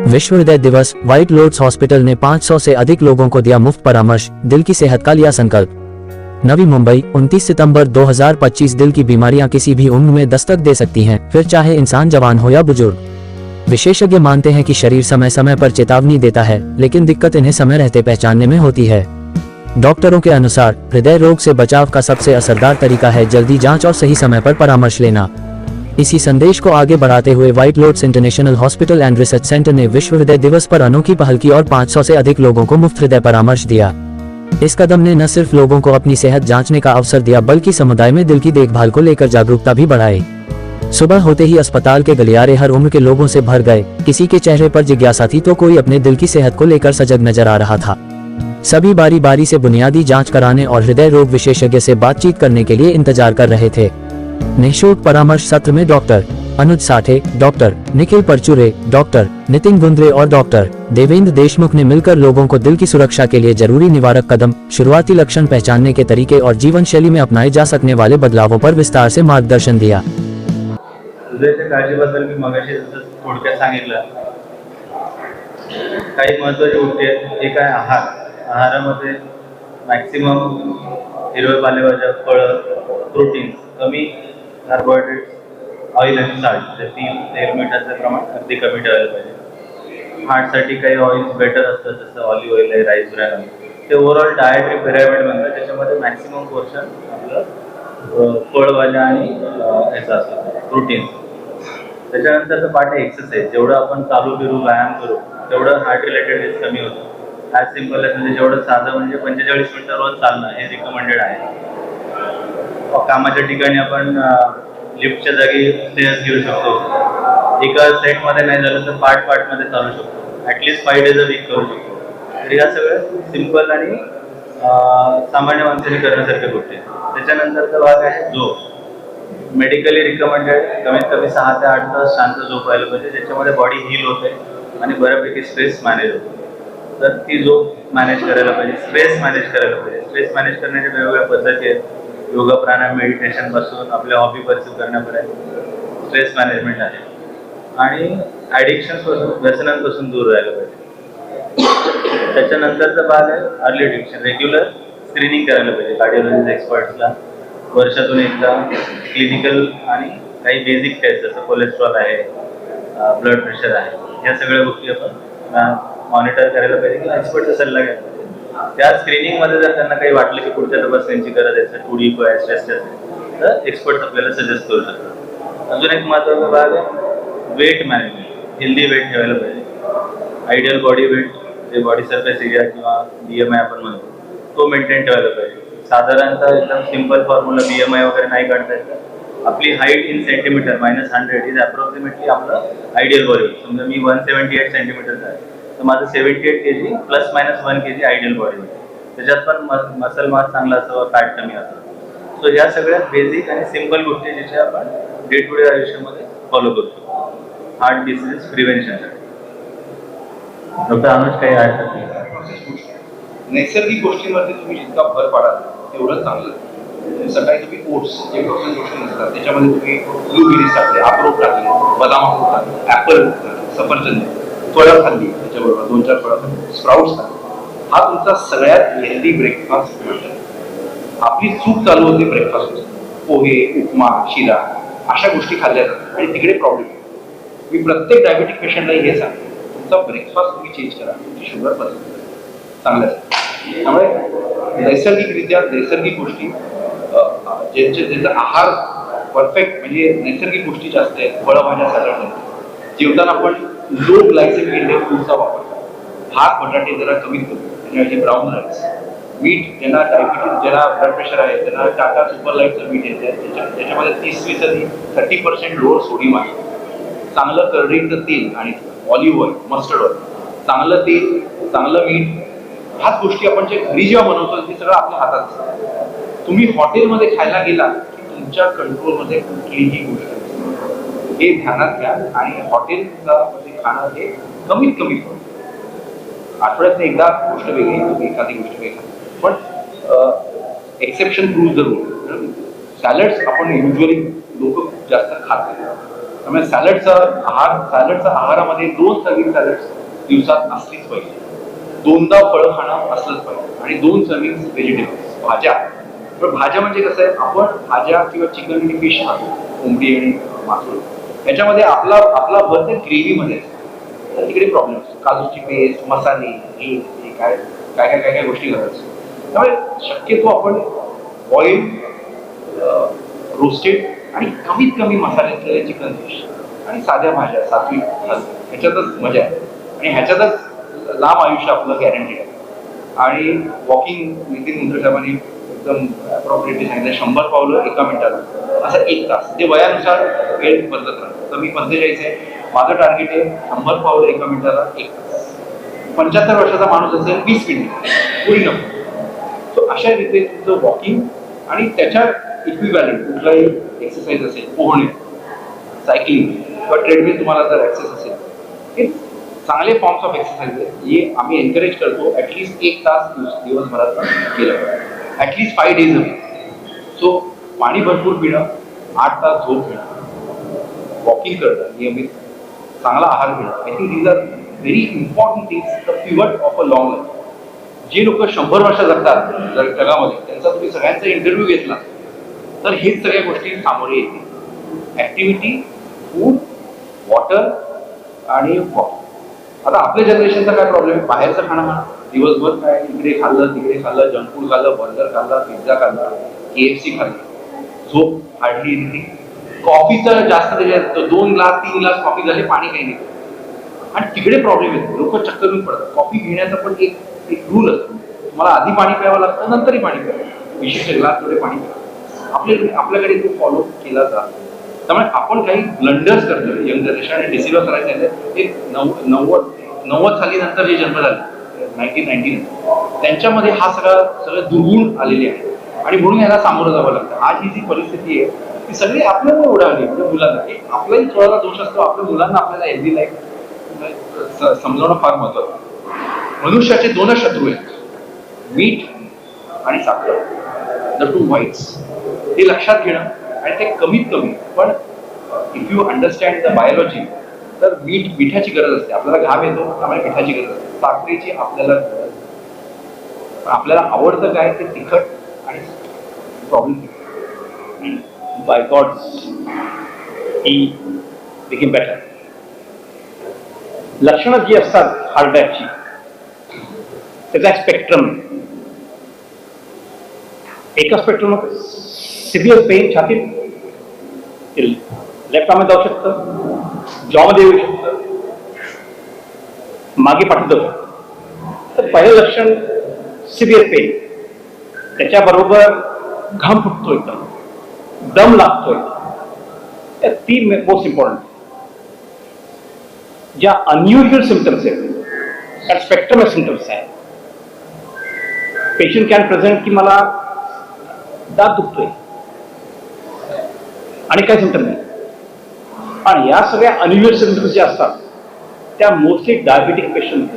विश्व हृदय दिवस। व्हाइट लोटस हॉस्पिटल ने 500 से अधिक लोगों को दिया मुफ्त परामर्श, दिल की सेहत का लिया संकल्प। नवी मुंबई, 29 सितंबर 2025। दिल की बीमारियां किसी भी उम्र में दस्तक दे सकती हैं, फिर चाहे इंसान जवान हो या बुजुर्ग। विशेषज्ञ मानते हैं कि शरीर समय समय पर चेतावनी देता है, लेकिन दिक्कत इन्हें समय रहते पहचानने में होती है। डॉक्टरों के अनुसार हृदय रोग से बचाव का सबसे असरदार तरीका है जल्दी जांच और सही समय पर परामर्श लेना। इसी संदेश को आगे बढ़ाते हुए white lotus international hospital and research centre ने विश्व हृदय दिवस पर अनोखी पहल की और 500 से अधिक लोगों को मुफ्त हृदय परामर्श दिया। इस कदम ने न सिर्फ लोगों को अपनी सेहत जांचने का अवसर दिया, बल्कि समुदाय में दिल की देखभाल को लेकर जागरूकता भी बढ़ाई। सुबह होते ही अस्पताल के गलियारे हर उम्र के लोगों से भर गए। किसी के चेहरे पर जिज्ञासा थी तो कोई अपने दिल की सेहत को लेकर सजग नजर आ रहा था। सभी बारी बारी से बुनियादी जांच कराने और हृदय रोग विशेषज्ञ से बातचीत करने के लिए इंतजार कर रहे थे। निःशुल्क परामर्श सत्र में डॉक्टर अनुज साठे, डॉक्टर निखिल परचुरे, डॉक्टर नितिन गुंद्रे और डॉक्टर देवेंद्र देशमुख ने मिलकर लोगों को दिल की सुरक्षा के लिए जरूरी निवारक कदम, शुरुआती लक्षण पहचानने के तरीके और जीवन शैली में अपनाए जा सकने वाले बदलावों पर विस्तार से मार्गदर्शन दिया। हृदयाच्या काळजीबद्दल मी मगाशी थोडक्यात सांगितलं। काही महत्त्वाच्या गोष्टी आहेत। एक आहे आहार। आहारामध्ये मॅक्सिमम हिरव्या पालेभाज्या, फळं, प्रोटीन, कमी कार्बोहायड्रेट्स, ऑइल आणि साल्ट, तेल मिठाचं प्रमाण अगदी कमी ठेवायला पाहिजे। हार्टसाठी काही ऑइल्स बेटर असतात, जसं ऑलिव्ह ऑइल आहे, राईस ब्रॅन आहे, ते ओव्हरऑल डायटरी पिरॅमिड बनतं। त्याच्यामध्ये मॅक्सिमम पोर्शन आपलं फळभाज्या आणि याचा असतो प्रोटीन। त्याच्यानंतरचं पार्ट आहे एक्सरसाइज। जेवढं आपण चालू फिरू, व्यायाम करू, तेवढं हार्ट रिलेटेड डिसीज कमी होतं। ॲज सिम्पल आहे, म्हणजे जेवढं साधं म्हणजे 45 मिनिटं रोज चालणं हे रिकमेंडेड आहे। कामाच्या ठिकाणी आपण लिफ्टच्या जागी स्टेअर्स घेऊ शकतो। एका सेटमध्ये नाही झालं तर पार्टमध्ये चालू शकतो। ॲटलिस्ट 5 डेज अ वीक करू शकतो। तर या सगळ्या सिम्पल आणि सामान्य माणसाने करण्यासारख्या गोष्टी आहेत। त्याच्यानंतरचा भाग आहे झोप। मेडिकली रिकमेंडेड कमीत कमी 6 ते 8 तास शांत झोप व्हायला पाहिजे, ज्याच्यामध्ये बॉडी हील होते आणि बऱ्यापैकी स्ट्रेस मॅनेज होतो। तर ती झोप मॅनेज करायला पाहिजे, स्ट्रेस मॅनेज करायला पाहिजे। स्ट्रेस मॅनेज करण्याच्या वेगवेगळ्या पद्धती आहेत। योगा, प्राणायाम, मेडिटेशन पासून आपल्या हॉबी परस्यू करण्यापर्यंत स्ट्रेस मॅनेजमेंट आहे। आणि ॲडिक्शन पासून, व्यसनांपासून दूर राहायला पाहिजे। त्याच्यानंतरचा भाग आहे अर्ली डिटेक्शन। रेग्युलर स्क्रीनिंग करायला पाहिजे कार्डिओलॉजी एक्सपर्ट्सला। वर्षातून एकदा क्लिनिकल आणि काही बेसिक टेस्ट, जसं कोलेस्ट्रॉल आहे, ब्लड प्रेशर आहे, या सगळ्या गोष्टी आपण मॉनिटर करायला पाहिजे किंवा एक्सपर्टचा सल्ला घ्यायला पाहिजे। त्या स्क्रीनिंगमध्ये जर त्यांना काही वाटलं की पुढच्या तपासण्यांची गरज आहे, 2D स्ट्रेस टेस्ट, तर एक्सपर्ट आपल्याला सजेस्ट करू शकतात। अजून एक महत्त्वाचा भाग आहे वेट मॅनेजमेंट। हेल्दी वेट ठेवायला पाहिजे। आयडियल बॉडी वेट, जे बॉडी सरफेस एरिया किंवा BMI आपण म्हणतो, तो मेंटेन ठेवायला पाहिजे। साधारणतः एकदम सिंपल फॉर्म्युला, BMI वगैरे नाही काढता येत। आपली height in centimetre -100 is approximately आपलं आयडियल बॉडी वेट। समजा मी 178 सेंटीमीटरचा आहे, तर माझं 78 kg ±1 kg ideal body weight. त्याच्यात पण मसल मास चांगला असावा, फॅट कमी असावा। सो ह्या सगळ्या बेसिक आणि सिंपल गोष्टी ज्याच्या आपण डे टू डे आयुष्यामध्ये फॉलो करतो हार्ट डिसीज प्रिव्हेन्शनसाठी। डॉक्टर अनुज काही ॲड करतील? नैसर्गिक गोष्टींवरती तुम्ही जितका भर पाडाल तेवढं चांगलं। सकाळी तुम्ही ओट्स, जे प्रोटीन गोष्टी नसतात, त्याच्यामध्ये तुम्ही ब्लूबेरीज टाकले, अक्रोड टाकले, बदाम अक्रोड टाकले, ॲपल, सफरचंद, फळं खाल्ली, त्याच्याबरोबर 2-4 फळं, स्प्राउट्स खाल्ले, हा तुमचा सगळ्यात हेल्दी ब्रेकफास्ट म्हणतात। आपली चूक चालू होते ब्रेकफास्ट, पोहे, उपमा, शिरा अशा गोष्टी खाल्ल्या जातात आणि तिकडे प्रॉब्लेम। मी प्रत्येक डायबेटिक पेशंटला हे सांगतो, तुमचा ब्रेकफास्ट तुम्ही चेंज करा, तुमची शुगर बदल चांगल्या। त्यामुळे नैसर्गिकरित्या नैसर्गिक गोष्टी, ज्यांचा आहार परफेक्ट म्हणजे नैसर्गिक गोष्टी जास्त आहेत, फळभाज्या साधारण जेवताना आपण लो ग्लायसेमिक इंडेक्स फूडचा वापर करा। भात, बटाटे जरा कमी करू, त्याच्याऐवजी ब्राऊन राईस, मीठ, ज्यांना डायबिटीज, ज्यांना ब्लड प्रेशर आहे, त्यांना टाटा सुपर लाईटचं मीठ येते, त्याच्यामध्ये 30% लोअर सोडियम आहे। चांगलं करडईचं तेल आणि ऑलिव्ह ऑइल, मस्टर्ड ऑइल, चांगलं तेल, चांगलं मीठ, ह्याच गोष्टी आपण जे घरी जेव्हा बनवतो ते सगळं आपल्या हातात असतं। तुम्ही हॉटेलमध्ये खायला गेला की तुमच्या कंट्रोलमध्ये कुठलीही गोष्ट नसते, हे ध्यानात घ्या। आणि हॉटेलमध्ये खाणं हे कमीत कमी करू। आठवड्यात एकदा गोष्ट वेगळी, एखादी गोष्ट वेगळी, पण exception prove the rule. Salads आपण युजली लोक जास्त खात नाही, त्यामुळे सॅलडचा आहारामध्ये 2 सर्विंग सॅलड्स दिवसात असलीच पाहिजे. 2दा फळं खाणं असलंच पाहिजे आणि 2 सर्विंग व्हेजिटेबल्स, भाज्या. पण भाज्या म्हणजे कसं आहे, आपण भाज्या किंवा चिकन आणि फिश खातो, कोंबडी आणि मासोळी, याच्यामध्ये आपला आपला भर त्या ग्रेव्हीमध्ये असतो. तर तिकडे प्रॉब्लेम असतो. काजूची पेस्ट, मसाले, हे काय काय काय काय काय गोष्टी करत असतो. त्यामुळे शक्यतो आपण बॉईल, रोस्टेड आणि कमीत कमी मसाले असलेले चिकन फिश आणि साध्या भाज्या, सात्विक ह्याच्यातच मजा आहे आणि ह्याच्यातच लांब आयुष्य आपलं गॅरंटीड आहे. आणि वॉकिंग नितीन मुंडे साहेबांनी एकदम अप्रॉप्रिएटली सांगितलं, 100 पावलं एका मिनिटाला, असं 1 तास. ते वयानुसार वेळ बदलत राहतं. तर मी 45 आहे, माझं टार्गेट आहे 100 पावलं एका मिनिटाला 1 तास. 75 वर्षाचा माणूस असेल 20 मिनिट पुरी नको. सो अशा रीते तुमचं वॉकिंग आणि त्याच्या इक्विव्हॅलंट कुठलाही एक्सरसाइज असेल, पोहणे, सायकलिंग किंवा ट्रेडमिल तुम्हाला जर ॲक्सेस असेल, हे चांगले फॉर्म्स ऑफ एक्सरसाइज आहेत. हे आम्ही एनकरेज करतो. ॲटलिस्ट 1 तास दिवसभरात केलं पाहिजे, ॲटलिस्ट 5 days a week. सो पाणी भरपूर पिणं, 8 तास झोप घेणं, वॉकिंग करणं नियमित, चांगला आहार घेणं, I think these are very important things, the pivot of a long life. जे लोक 100 वर्ष जगतात जर जगामध्ये, त्यांचा तुम्ही सगळ्यांचा इंटरव्ह्यू घेतला तर हेच सगळ्या गोष्टी सामोरे येतील. ॲक्टिव्हिटी, फूड, वॉटर आणि वॉकिंग. आता आपल्या जनरेशनचा काय प्रॉब्लेम आहे, बाहेरचं खाणं म्हणा, दिवसभर काय इकडे खाल्लं तिकडे खाल्लं, जंक फूड खाल्लं, बर्गर खाल्ला, पिझ्झा खाल्ला, KFC खाल्ली, झोप हार्डली एनिथिंग. कॉफीचं जास्त त्याच्यात 2 ग्लास 3 ग्लास कॉफी झाले, पाणी काही नाही. आणि तिकडे प्रॉब्लेम येतो, लोक चक्कर येऊन पडतात. कॉफी घेण्याचा पण एक रूल असतो, तुम्हाला आधी पाणी प्यावं लागतं, नंतरही पाणी प्यावं, विशिष्ट ग्लास थोडे पाणी प्यावं. आपल्याकडे तो फॉलो केला जातो. त्यामुळे आपण काही ब्लंडर्स करतो यंग जनरेशन. आणि डिसिबल करायचं एक 90 साली नंतर जे जन्म झाले 1990 त्यांच्यामध्ये हा सगळं दुर्गुण आलेले आहे आणि म्हणून याला सामोरं जावं लागतं. आज ही जी परिस्थिती आहे ती सगळी आपल्यामुळे उडाली. म्हणजे मुलांना आपलाही थोडासा दोष असतो, आपल्या मुलांना आपल्याला हेल्दी लाईफ समजावणं फार महत्वाचं. मनुष्याचे 2च शत्रू आहेत, मीठ आणि साखर, द 2 whites. हे लक्षात घेणं आणि ते कमीत कमी. पण if you understand the biology, तर मिठाची गरज असते. आपल्याला घाम येतो त्यामुळे मिठाची गरज असते, साखरेची आपल्याला गरज. आपल्याला आवडतं काय, ते तिखट आणि problem by God he become better. लक्षणं जी असतात हार्ट अटॅकची, त्याचा एक स्पेक्ट्रम. एका स्पेक्ट्रम सिव्हिअर पेन छातीत लेफ्ट आर्ममध्ये जाऊ शकतं, जॉमध्ये येऊ शकतं, मागे पाठवत जाऊ शकतं. तर पहिलं लक्षण सिव्हिअर पेन, त्याच्याबरोबर घाम फुटतो, एकदम दम लागतोय. त्या 3 मोस्ट इम्पॉर्टंट. ज्या अनयुज्युअल सिम्पटम्स आहेत, त्या स्पेक्ट्रम ऑफ सिम्पटम्स आहे. पेशंट कॅन प्रेझेंट की मला दात दुखतोय आणि काय सिम्पटम नाही. आणि या सगळ्या अनयुज्युअल सिम्पटम्स ज्या असतात त्या मोस्टली डायबिटिक पेशंट,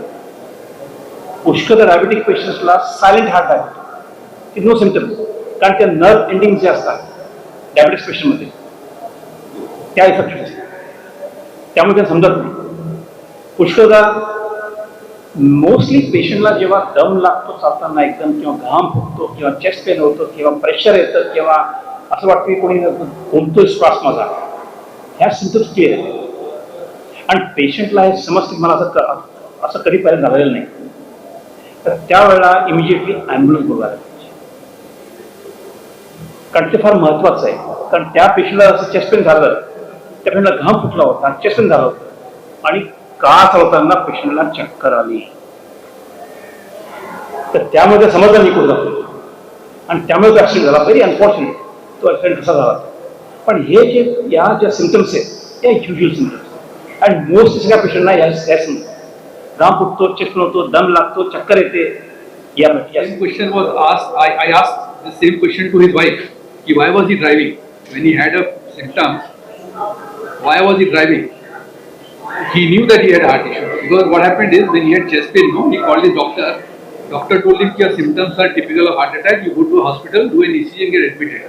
पुष्कळ डायबिटिक पेशंट्सला silent heart diabetes, no symptoms. कारण त्या नर्व एंडिंग जे असतात डायबिटिक्स पेशंटमध्ये त्या इफेक्टेड असतात, त्यामुळे त्यांना समजत नाही. पुष्कळदा मोस्टली पेशंटला जेव्हा दम लागतो चालताना एकदम, किंवा घाम फुटतो, किंवा चेस्ट पेन होतो, किंवा प्रेशर येतं, किंवा असं वाटतं की कोणी कोणतोय श्वास माझा, ह्या सिम्पटम्स क्लिअर आहेत. आणि पेशंटला हे समजतं की मला असं कधी पर्यंत झालेलं नाही, तर त्यावेळेला इमिजिएटली ॲम्ब्युलन्स बोलवायला पाहिजे. कारण ते फार महत्वाचं आहे. कारण त्या पेशंटला असं चेस्ट पेन झालं, त्या पेशंटला घाम फुटला होता, चेस्ट पेन झालं होतं आणि का चालवताना पेशंटला चक्कर आली, तर त्यामुळे समजलं निघून जातो आणि त्यामुळे तो ऍक्सिडेंट झाला. व्हेरी अनफॉर्च्युनेट तो ऍक्सिडेंट कसा झाला. पण हे जे या ज्या सिम्पटम्स आहेत त्या युज्युअल सिम्पटम्स आणि मोस्ट सगळ्या पेशंटना या सिम्पटम्स, घाम फुटतो, चेस्ट पेन होतो, दम लागतो, चक्कर येते. या question was asked, I asked the same question to his wife, why was he driving when he had a symptom? Why was he driving? He knew that he had heart issue, because what happened is when he had chest pain, he called his doctor. Doctor told him your symptoms are typical of heart attack. You go to a hospital, do an ECG and get admitted.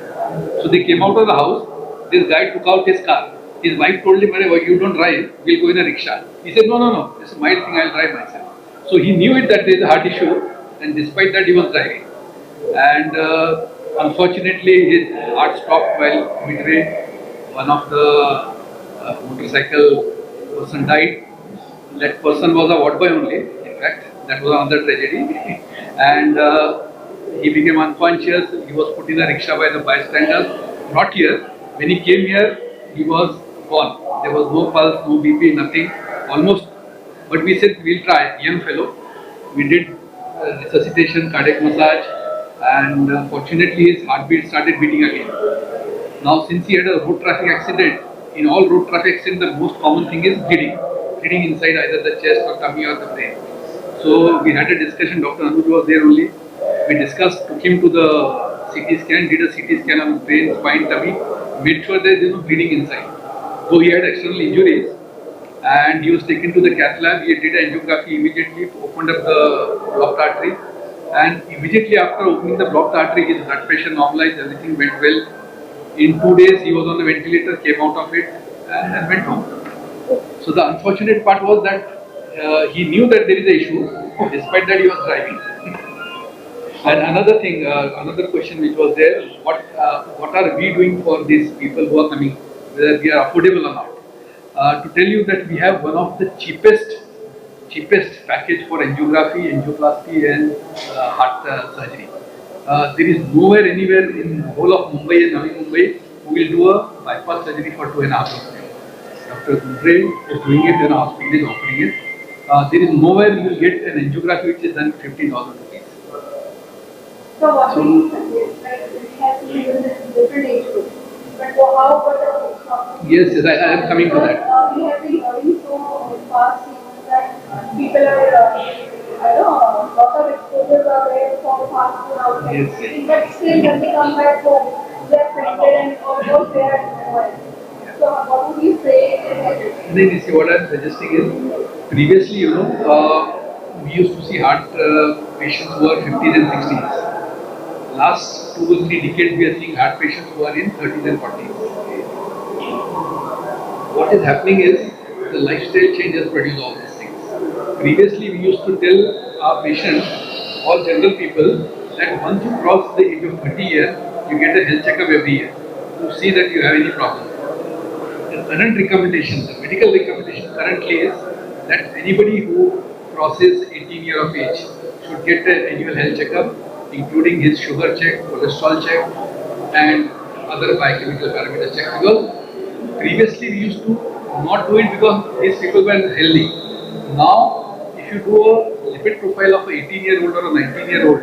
So they came out of the house. This guy took out his car His wife told him, "Arey, you don't drive, we'll go in a rickshaw." He said, no, it's a mild thing, I'll drive myself. So he knew it that there is a heart issue, and despite that, he was driving. And unfortunately, his heart stopped while midway. One of the motorcycle person died. That person was a ward boy only, in fact. That was another tragedy. And he became unconscious. He was put in a rickshaw by the bystanders. Not here. When he came here, he was gone. There was no pulse, no BP, nothing. Almost. But we said, we'll try. Young fellow. We did resuscitation, cardiac massage, and fortunately his heartbeat started beating again. Now, since he had a road traffic accident, in all road traffic accidents, the most common thing is bleeding inside either the chest or tummy or the brain. So we had a discussion. Dr. Anuj was there only. We discussed, took him to the CT scan, did a CT scan on brain, spine, tummy, made sure there is no bleeding inside. Though he had external injuries, and he was taken to the cath lab. He did angiography immediately, opened up the blocked artery, and immediately after opening the blocked artery, his blood pressure normalized, everything went well. In 2 days, he was on the ventilator, came out of it, and went home. So the unfortunate part was that he knew that there is an issue, despite that he was driving. And another thing, another question which was there, what are we doing for these people who are coming, whether we are affordable or not? To tell you that we have one of the cheapest package for angiography, angioplasty and heart surgery. There is nowhere anywhere in the whole of Mumbai and Navi Mumbai who will do a bypass surgery for 2.5 lakhs. Dr. Gundre is doing it in a hospital, is offering it. There is nowhere you will get an angiography which is done 15,000 rupees. So what do you suggest? Like it has to be in different age groups. But how about the Yes, I am coming to that. We have been hearing so fast that people are, lot of exposures are there for fast food outside. Yes. But still when they come back home, they are printed and almost they are mobile. So what would you say? Then you see what I am suggesting is, previously, we used to see heart patients who are 50s and 60s. Last 2 or 3 decades, we are seeing heart patients who are in 30s and 40s. What is happening is the lifestyle change has produced all these things. Previously, we used to tell our patients, all general people, that once you cross the age of 30 years, you get a health checkup every year to see that you have any problem. The current recommendation, the medical recommendation currently is that anybody who crosses 18 years of age should get an annual health checkup, including his sugar check, cholesterol check, and other biochemical parameters check. Because previously we used to not do it because these people were healthy. Now, if you do a lipid profile of an 18-year-old or a 19-year-old,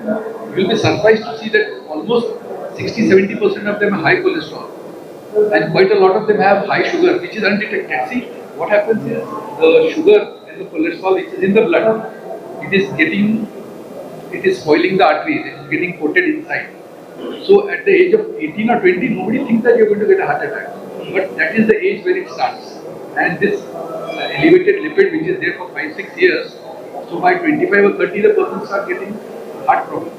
you will be surprised to see that almost 60-70% of them have high cholesterol. And quite a lot of them have high sugar, which is undetected. See, what happens is the sugar and the cholesterol which is in the blood, it is spoiling the arteries, it is getting coated inside. So at the age of 18 or 20, nobody thinks that you are going to get a heart attack. But that is the age where it starts. And this elevated lipid which is there for 5-6 years, so by 25 or 30 the person starts getting heart problem.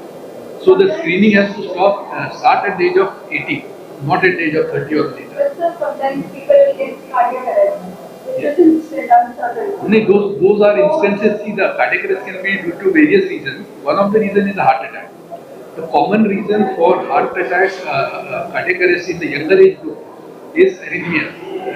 So the screening has to start at the age of 80, not at the age of 30 or later. But sir, sometimes people will get cardiac arrest. It isn't still uncertain. Those are instances. See, the cardiac arrest can be due to various reasons. One of the reasons is a heart attack. The common reason for heart attack, cardiac arrest in the younger age group is arrhythmia,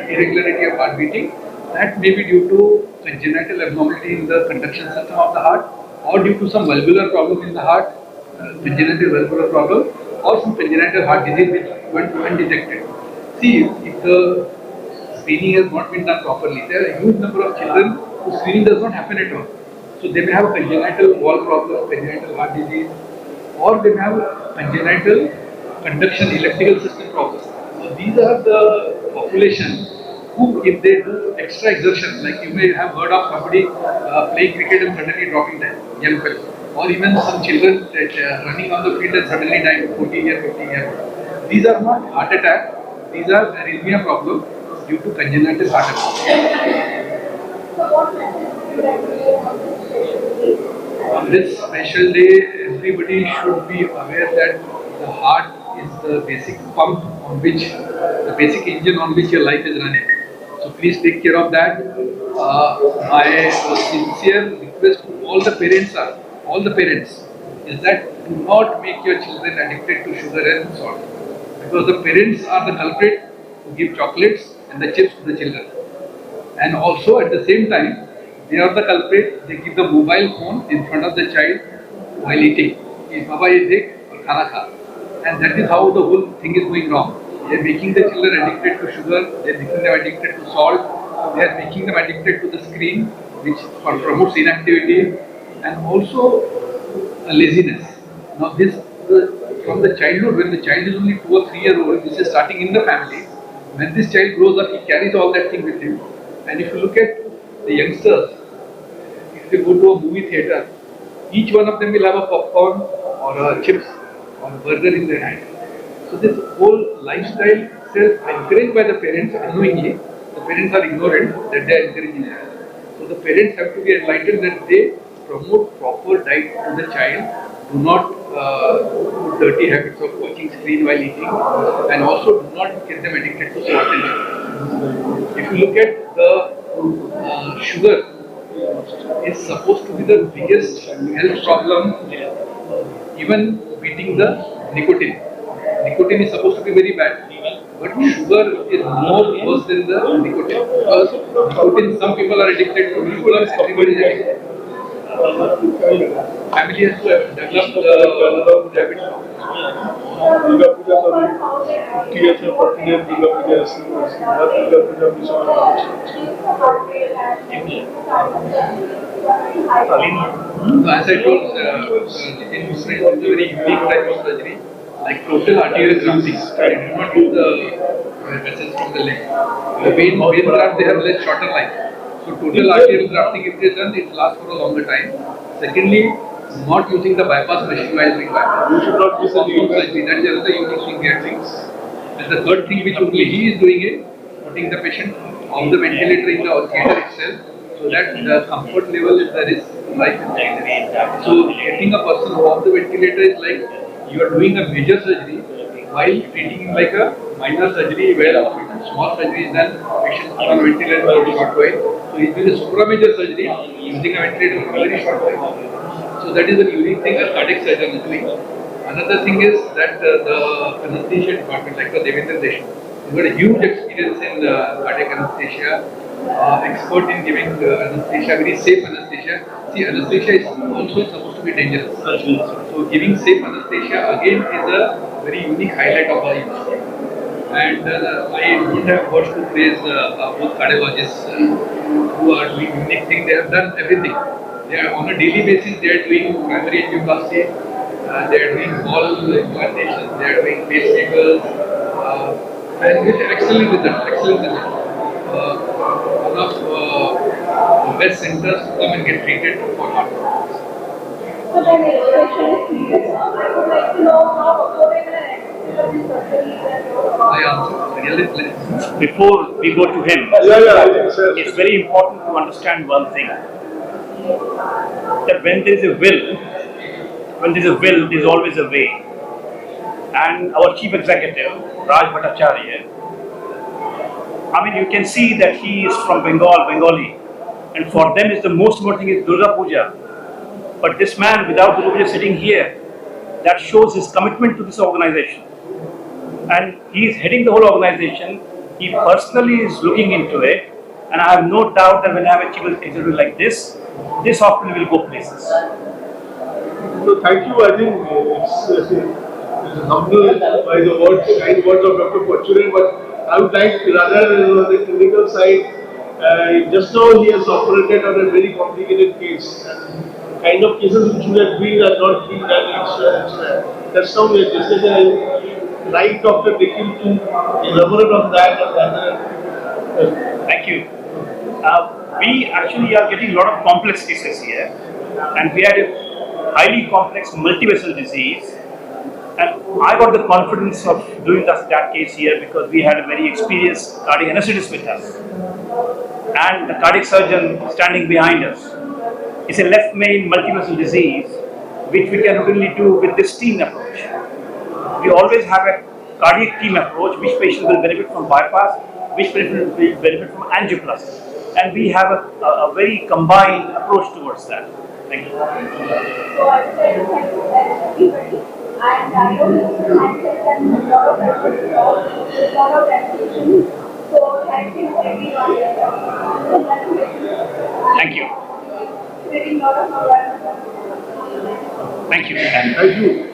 irregularity of heart beating. That may be due to congenital abnormality in the conduction system of the heart, or due to some valvular problem in the heart, congenital valvular problem, or some congenital heart disease which went undetected. See, if the screening has not been done properly, there are a huge number of children whose screening does not happen at all. So they may have a congenital wall problem, congenital heart disease, or they may have a congenital conduction electrical system problem. So these are the population who, if they do extra exertion, like you may have heard of somebody playing cricket and suddenly dropping dead, young fellow, or even some children running on the field and suddenly dying, 14-year, 15-year. These are not heart attack, these are arrhythmia problem due to congenital heart attack. So what message would you like to give on this special day? On this special day, everybody should be aware that the heart is the basic pump on which, the basic engine on which your life is running. So please take care of that. My sincere request to all the parents, is that do not make your children addicted to sugar and salt, because the parents are the culprit who give chocolates and the chips to the children, and also at the same time they are the culprit. They give the mobile phone in front of the child while eating. कि बाबा ये देख और खाना खा, and that is how the whole thing is going wrong. They are making the children addicted to sugar. They are making them addicted to salt. They are making them addicted to the screen, which promotes inactivity and also laziness. Now this from the childhood, when the child is only 2 or 3 years old, this is starting in the family. When this child grows up, he carries all that thing with him. And if you look at the youngsters, if they go to a movie theater, each one of them will have a popcorn or a chips or a burger in their hand. So this whole lifestyle itself encouraged by the parents unknowingly. The parents are ignorant that they are encouraging it. So the parents have to be enlightened that they promote proper diet to the child. Do not put dirty habits of watching screen while eating, and also do not get them addicted to salt and sugar. If you look at the sugar, is supposed to be the biggest health problem, even beating the nicotine. Nicotine is supposed to be very bad, but sugar is more worse than the nicotine, because nicotine, some people are addicted to, everybody is addicted. Family has to develop the habit now. Durga Puja तो अभी 50 years में 40 years Durga Puja इसके बाद दुर्गा पूजा भी So as I told, in Muslim, it's a very unique type of surgery, like total arterial grafting. They do not use the vessels from the leg. The vein graft, they have less shorter life. So total arterial grafting, if it is done, it lasts for a longer time. Secondly, not using the bypass machine while doing bypass. You should not be Surgery. That is another unique thing we are doing. And the third thing which only he is doing it, putting the patient on the ventilator in the theatre itself, so that the comfort level is there is life is there. So getting a person off the ventilator is like you are doing a major surgery while treating him like a minor surgery where a small surgery is done, patient is on ventilator for a short while. So he is doing a supra major surgery using a ventilator for a very short while. So that is a unique thing that cardiac surgeon is doing. Another thing is that the anesthesia department, like the Devendra Deshmukh, he's got a huge experience in cardiac anesthesia, expert in giving anesthesia, very safe anesthesia. See, anesthesia is also supposed to be dangerous. So giving safe anesthesia again is a very unique highlight of our industry. And I don't have words to praise both cardiologists who are doing unique things. They have done everything. They are on a daily basis. They are doing primary angioplasty. They are doing all implantations. They are doing pacemakers, and with excellent result. Excellent result. One of the best centers to come and get treated for heart problems. So my next question is serious. I would like to know how affordable and surgery is. I answer. Really, Before we go to him, I think so. it's very important to understand one thing. That when there is a will, there is always a way. And our chief executive, Raj Bhattacharya, I mean, you can see that he is from Bengali, and for them is the most important thing is Durga Puja. But this man, without Durga Puja sitting here, that shows his commitment to this organization. And he is heading the whole organization. He personally is looking into it, and I have no doubt that when I have a chief executive like this hospital will go places. So thank you. I think it's humble by the kind words of Dr. Pachuran, but I would like rather on the clinical side, just now he has operated on a very complicated case. And kind of cases which should have been are not being done extra. That's how we are discussing. Right, Dr. Nikhil to elaborate on that and Thank you. We actually are getting a lot of complex cases here, and we had a highly complex multivessel disease, and I got the confidence of doing that case here because we had a very experienced cardiac anesthetist with us, and the cardiac surgeon standing behind us. It's a left main multivessel disease which we can really do with this team approach. We always have a cardiac team approach, which patient will benefit from bypass, which benefit from angioplasty. And we have a very combined approach towards that. Thank you. So I would like to thank everybody. And I know this is and a lot of effort, a lot of dedication. So thank you everyone. Thank you. Creating a lot of awareness. Thank you. And Thank you.